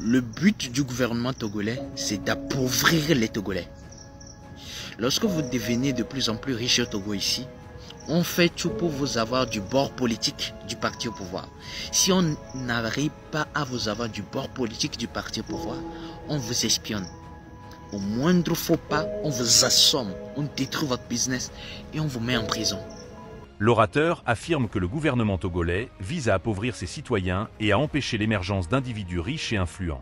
Le but du gouvernement togolais, c'est d'appauvrir les Togolais. Lorsque vous devenez de plus en plus riche au Togo ici, on fait tout pour vous avoir du bord politique du parti au pouvoir. Si on n'arrive pas à vous avoir du bord politique du parti au pouvoir, on vous espionne. Au moindre faux pas, on vous assomme, on détruit votre business et on vous met en prison. L'orateur affirme que le gouvernement togolais vise à appauvrir ses citoyens et à empêcher l'émergence d'individus riches et influents.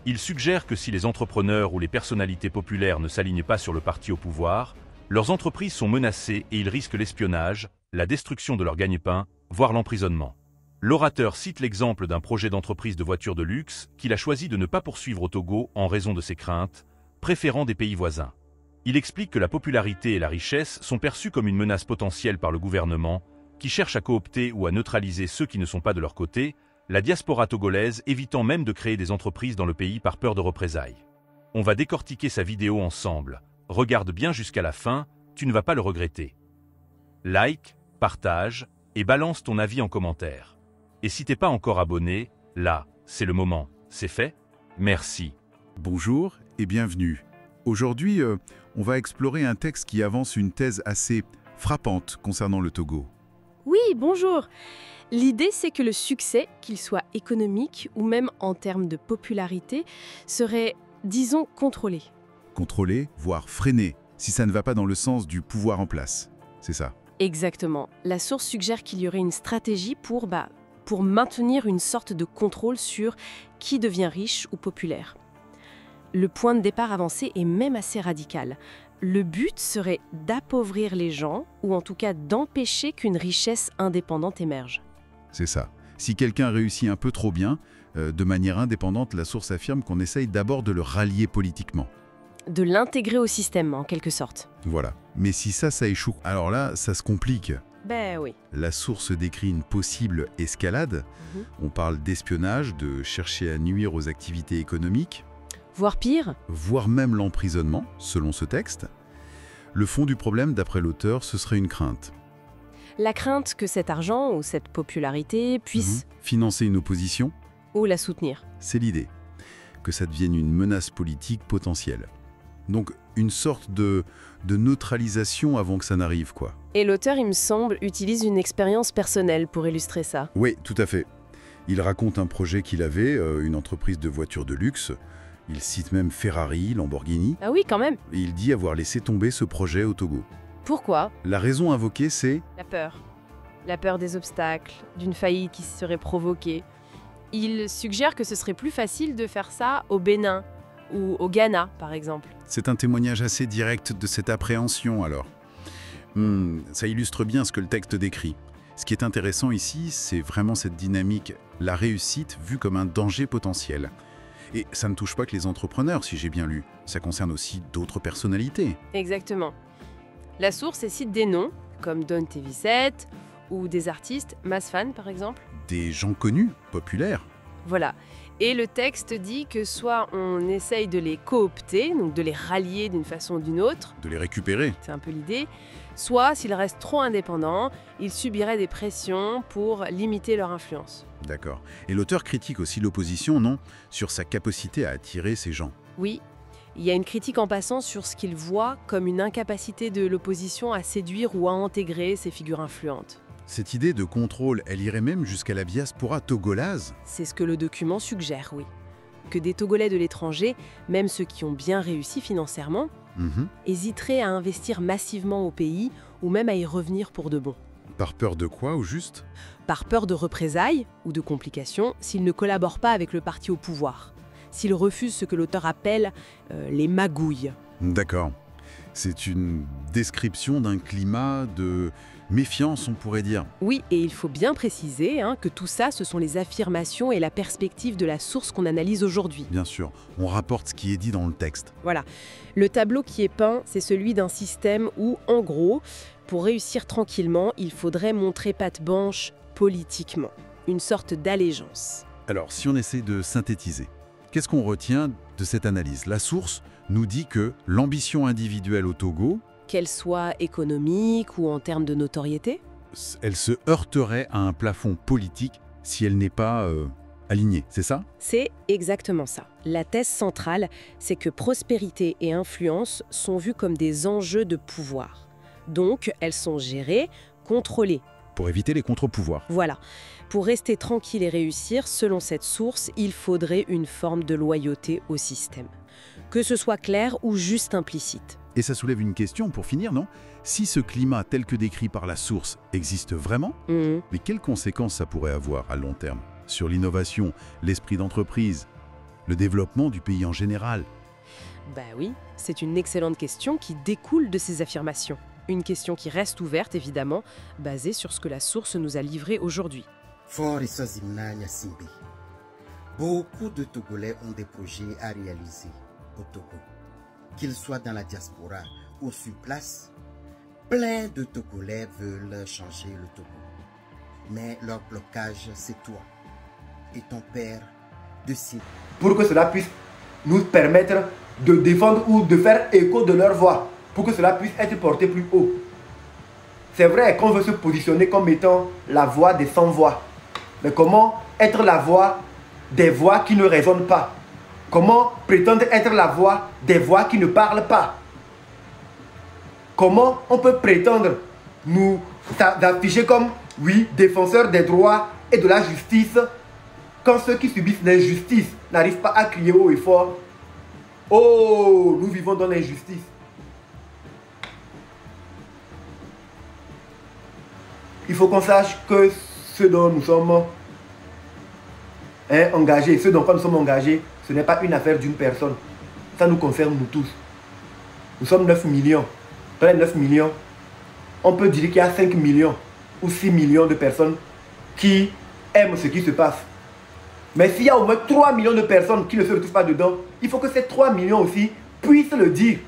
Il suggère que si les entrepreneurs ou les personnalités populaires ne s'alignent pas sur le parti au pouvoir, leurs entreprises sont menacées et ils risquent l'espionnage, la destruction de leur gagne-pain, voire l'emprisonnement. L'orateur cite l'exemple d'un projet d'entreprise de voitures de luxe qu'il a choisi de ne pas poursuivre au Togo en raison de ses craintes, préférant des pays voisins. Il explique que la popularité et la richesse sont perçues comme une menace potentielle par le gouvernement, qui cherche à coopter ou à neutraliser ceux qui ne sont pas de leur côté, la diaspora togolaise évitant même de créer des entreprises dans le pays par peur de représailles. On va décortiquer sa vidéo ensemble. Regarde bien jusqu'à la fin, tu ne vas pas le regretter. Like, partage et balance ton avis en commentaire. Et si t'es pas encore abonné, là, c'est le moment. C'est fait? Merci. Bonjour et bienvenue. Aujourd'hui, on va explorer un texte qui avance une thèse assez frappante concernant le Togo. Oui, bonjour. L'idée, c'est que le succès, qu'il soit économique ou même en termes de popularité, serait, disons, contrôlé. Contrôler, voire freiner, si ça ne va pas dans le sens du pouvoir en place. C'est ça. Exactement. La source suggère qu'il y aurait une stratégie pour maintenir une sorte de contrôle sur qui devient riche ou populaire. Le point de départ avancé est même assez radical. Le but serait d'appauvrir les gens, ou en tout cas d'empêcher qu'une richesse indépendante émerge. C'est ça. Si quelqu'un réussit un peu trop bien, de manière indépendante, la source affirme qu'on essaye d'abord de le rallier politiquement. De l'intégrer au système, en quelque sorte. Voilà. Mais si ça échoue, alors là, ça se complique. Ben oui. La source décrit une possible escalade. On parle d'espionnage, de chercher à nuire aux activités économiques. Voire pire. Voire même l'emprisonnement, selon ce texte. Le fond du problème, d'après l'auteur, ce serait une crainte. La crainte que cet argent ou cette popularité puisse... Financer une opposition. Ou la soutenir. C'est l'idée. Que ça devienne une menace politique potentielle. Donc, une sorte de neutralisation avant que ça n'arrive, quoi. Et l'auteur, il me semble, utilise une expérience personnelle pour illustrer ça. Oui, tout à fait. Il raconte un projet qu'il avait, une entreprise de voitures de luxe. Il cite même Ferrari, Lamborghini. Ah oui, quand même. Et il dit avoir laissé tomber ce projet au Togo. Pourquoi? La raison invoquée, c'est... La peur. La peur des obstacles, d'une faillite qui serait provoquée. Il suggère que ce serait plus facile de faire ça au Bénin ou au Ghana, par exemple. C'est un témoignage assez direct de cette appréhension, alors. Ça illustre bien ce que le texte décrit. Ce qui est intéressant ici, c'est vraiment cette dynamique, la réussite vue comme un danger potentiel. Et ça ne touche pas que les entrepreneurs, si j'ai bien lu. Ça concerne aussi d'autres personnalités. Exactement. La source cite des noms, comme Don Tevicette, ou des artistes, Masfan par exemple. Des gens connus, populaires. Voilà. Et le texte dit que soit on essaye de les coopter, donc de les rallier d'une façon ou d'une autre. De les récupérer. C'est un peu l'idée. Soit, s'ils restent trop indépendants, ils subiraient des pressions pour limiter leur influence. D'accord. Et l'auteur critique aussi l'opposition, non? Sur sa capacité à attirer ces gens. Oui. Il y a une critique en passant sur ce qu'il voit comme une incapacité de l'opposition à séduire ou à intégrer ces figures influentes. Cette idée de contrôle, elle irait même jusqu'à la diaspora togolaise? C'est ce que le document suggère, oui. Que des Togolais de l'étranger, même ceux qui ont bien réussi financièrement, hésiteraient à investir massivement au pays ou même à y revenir pour de bon. Par peur de quoi, au juste? Par peur de représailles ou de complications s'ils ne collaborent pas avec le parti au pouvoir. S'ils refusent ce que l'auteur appelle les magouilles. D'accord. C'est une description d'un climat de méfiance, on pourrait dire. Oui, et il faut bien préciser que tout ça, ce sont les affirmations et la perspective de la source qu'on analyse aujourd'hui. Bien sûr, on rapporte ce qui est dit dans le texte. Voilà. Le tableau qui est peint, c'est celui d'un système où, en gros, pour réussir tranquillement, il faudrait montrer patte blanche politiquement. Une sorte d'allégeance. Alors, si on essaie de synthétiser, qu'est-ce qu'on retient de cette analyse? La source nous dit que l'ambition individuelle au Togo, qu'elle soit économique ou en termes de notoriété, elle se heurterait à un plafond politique si elle n'est pas alignés, c'est ça? C'est exactement ça. La thèse centrale, c'est que prospérité et influence sont vues comme des enjeux de pouvoir. Donc, elles sont gérées, contrôlées. Pour éviter les contre-pouvoirs. Voilà. Pour rester tranquille et réussir, selon cette source, il faudrait une forme de loyauté au système. Que ce soit clair ou juste implicite. Et ça soulève une question pour finir, non? Si ce climat tel que décrit par la source existe vraiment, mais quelles conséquences ça pourrait avoir à long terme sur l'innovation, l'esprit d'entreprise, le développement du pays en général? Bah oui, c'est une excellente question qui découle de ces affirmations. Une question qui reste ouverte, évidemment, basée sur ce que la source nous a livré aujourd'hui. Beaucoup de Togolais ont des projets à réaliser au Togo. Qu'ils soient dans la diaspora ou sur place, plein de Togolais veulent changer le Togo. Mais leur blocage, c'est toi et ton père de Syrie. Pour que cela puisse nous permettre de défendre ou de faire écho de leur voix, pour que cela puisse être porté plus haut. C'est vrai qu'on veut se positionner comme étant la voix des sans-voix. Mais comment être la voix des voix qui ne résonnent pas? Comment prétendre être la voix des voix qui ne parlent pas? Comment on peut prétendre nous afficher comme, oui, défenseurs des droits et de la justice, quand ceux qui subissent l'injustice n'arrivent pas à crier haut et fort, « Oh, nous vivons dans l'injustice ». Il faut qu'on sache que ceux dont nous sommes engagés, ceux dont nous sommes engagés, ce n'est pas une affaire d'une personne. Ça nous concerne nous tous. Nous sommes 9 millions. Dans les 9 millions, on peut dire qu'il y a 5 millions ou 6 millions de personnes qui aiment ce qui se passe. Mais s'il y a au moins 3 millions de personnes qui ne se retrouvent pas dedans, il faut que ces 3 millions aussi puissent le dire.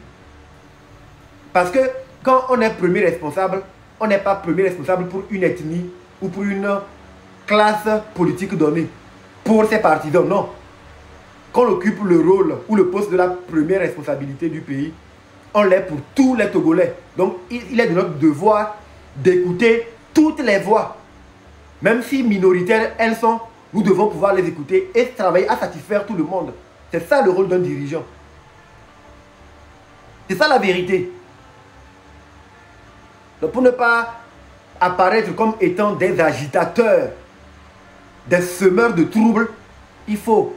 Parce que quand on est premier responsable, on n'est pas premier responsable pour une ethnie ou pour une classe politique donnée. Pour ses partisans, non. Quand on occupe le rôle ou le poste de la première responsabilité du pays, on l'est pour tous les Togolais. Donc il est de notre devoir d'écouter toutes les voix. Même si minoritaires elles sont, nous devons pouvoir les écouter et travailler à satisfaire tout le monde. C'est ça le rôle d'un dirigeant. C'est ça la vérité. Donc pour ne pas apparaître comme étant des agitateurs, des semeurs de troubles, il faut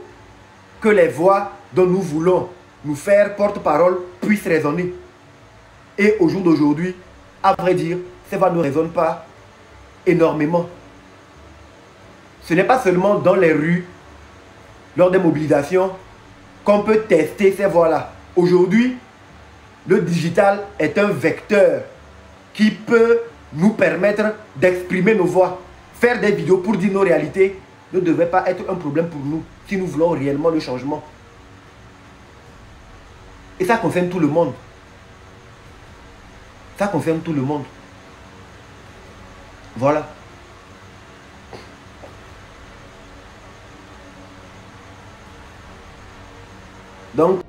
que les voix dont nous voulons nous faire porte-parole puissent résonner. Et au jour d'aujourd'hui, à vrai dire, ces voix ne résonnent pas énormément. Ce n'est pas seulement dans les rues, lors des mobilisations, qu'on peut tester ces voix-là. Aujourd'hui, le digital est un vecteur qui peut nous permettre d'exprimer nos voix. Faire des vidéos pour dire nos réalités ne devrait pas être un problème pour nous si nous voulons réellement le changement. Et ça concerne tout le monde. Ça concerne tout le monde. Voilà. Donc,